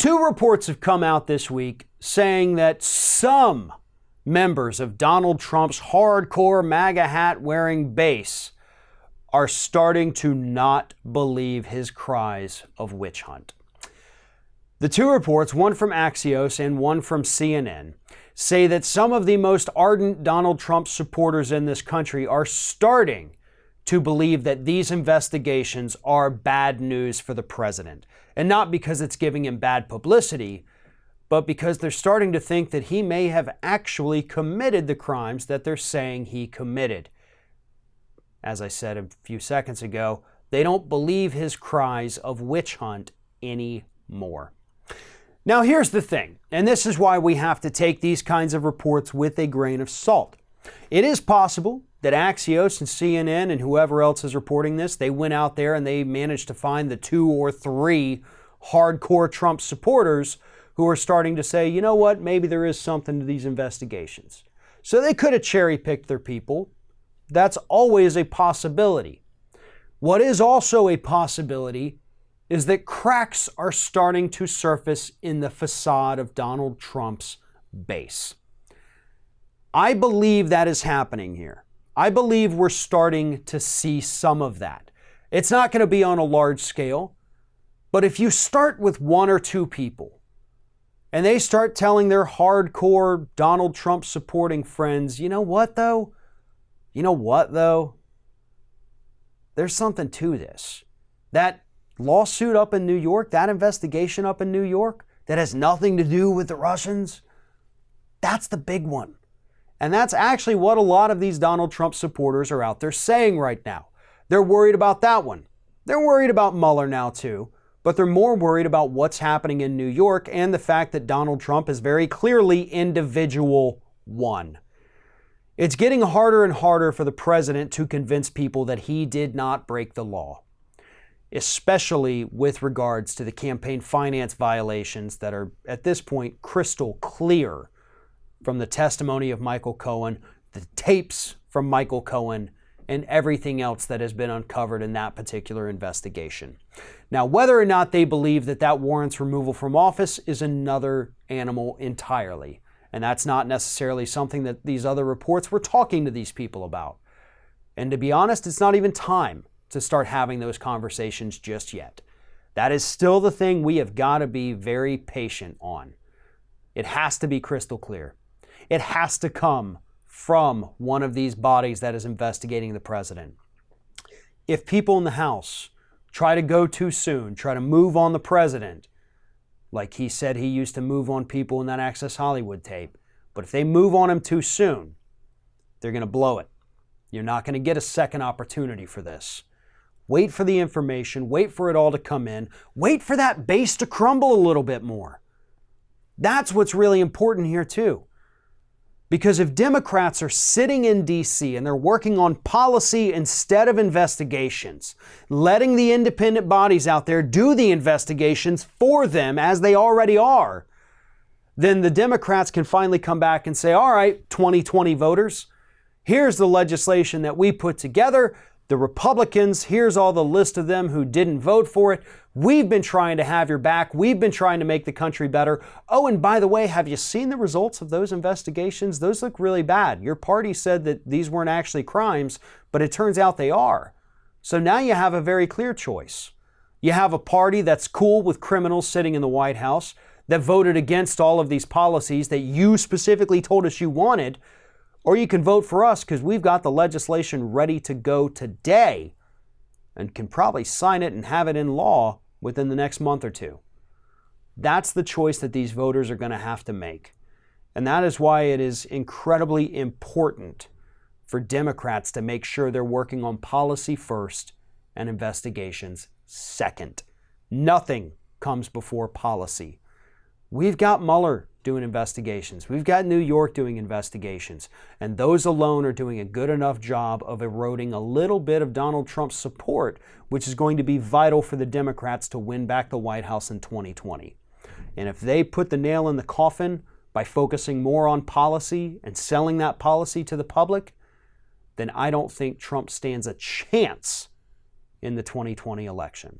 Two reports have come out this week saying that some members of Donald Trump's hardcore MAGA hat wearing base are starting to not believe his cries of witch hunt. The two reports, one from Axios and one from CNN, say that some of the most ardent Donald Trump supporters in this country are starting to believe that these investigations are bad news for the president. And not because it's giving him bad publicity, but because they're starting to think that he may have actually committed the crimes that they're saying he committed. As I said a few seconds ago, they don't believe his cries of witch hunt anymore. Now here's the thing, and this is why we have to take these kinds of reports with a grain of salt. It is possible that Axios and CNN and whoever else is reporting this, they went out there and they managed to find the 2 or 3 hardcore Trump supporters who are starting to say, you know what, maybe there is something to these investigations. So they could have cherry-picked their people. That's always a possibility. What is also a possibility is that cracks are starting to surface in the facade of Donald Trump's base. I believe that is happening here. I believe we're starting to see some of that. It's not going to be on a large scale, but if you start with 1 or 2 people and they start telling their hardcore Donald Trump supporting friends, you know what though? There's something to this. That lawsuit up in New York, that investigation up in New York that has nothing to do with the Russians, that's the big one. And that's actually what a lot of these Donald Trump supporters are out there saying right now. They're worried about that one. They're worried about Mueller now too, but they're more worried about what's happening in New York and the fact that Donald Trump is very clearly individual one. It's getting harder and harder for the president to convince people that he did not break the law, especially with regards to the campaign finance violations that are at this point crystal clear from the testimony of Michael Cohen, the tapes from Michael Cohen, and everything else that has been uncovered in that particular investigation. Now, whether or not they believe that that warrants removal from office is another animal entirely. And that's not necessarily something that these other reports were talking to these people about. And to be honest, it's not even time to start having those conversations just yet. That is still the thing we have got to be very patient on. It has to be crystal clear. It has to come from one of these bodies that is investigating the president. If people in the House try to go too soon, try to move on the president, like he said he used to move on people in that Access Hollywood tape, but if they move on him too soon, they're going to blow it. You're not going to get a second opportunity for this. Wait for the information, wait for it all to come in, wait for that base to crumble a little bit more. That's what's really important here too. Because if Democrats are sitting in D.C. and they're working on policy instead of investigations, letting the independent bodies out there do the investigations for them as they already are, then the Democrats can finally come back and say, all right, 2020 voters, here's the legislation that we put together. The Republicans, here's all the list of them who didn't vote for it. We've been trying to have your back. We've been trying to make the country better. Oh, and by the way, have you seen the results of those investigations? Those look really bad. Your party said that these weren't actually crimes, but it turns out they are. So now you have a very clear choice. You have a party that's cool with criminals sitting in the White House that voted against all of these policies that you specifically told us you wanted, or you can vote for us because we've got the legislation ready to go today and can probably sign it and have it in law within the next month or two. That's the choice that these voters are going to have to make. And that is why it is incredibly important for Democrats to make sure they're working on policy first and investigations second. Nothing comes before policy. We've got Mueller doing investigations. We've got New York doing investigations. And those alone are doing a good enough job of eroding a little bit of Donald Trump's support, which is going to be vital for the Democrats to win back the White House in 2020. And if they put the nail in the coffin by focusing more on policy and selling that policy to the public, then I don't think Trump stands a chance in the 2020 election.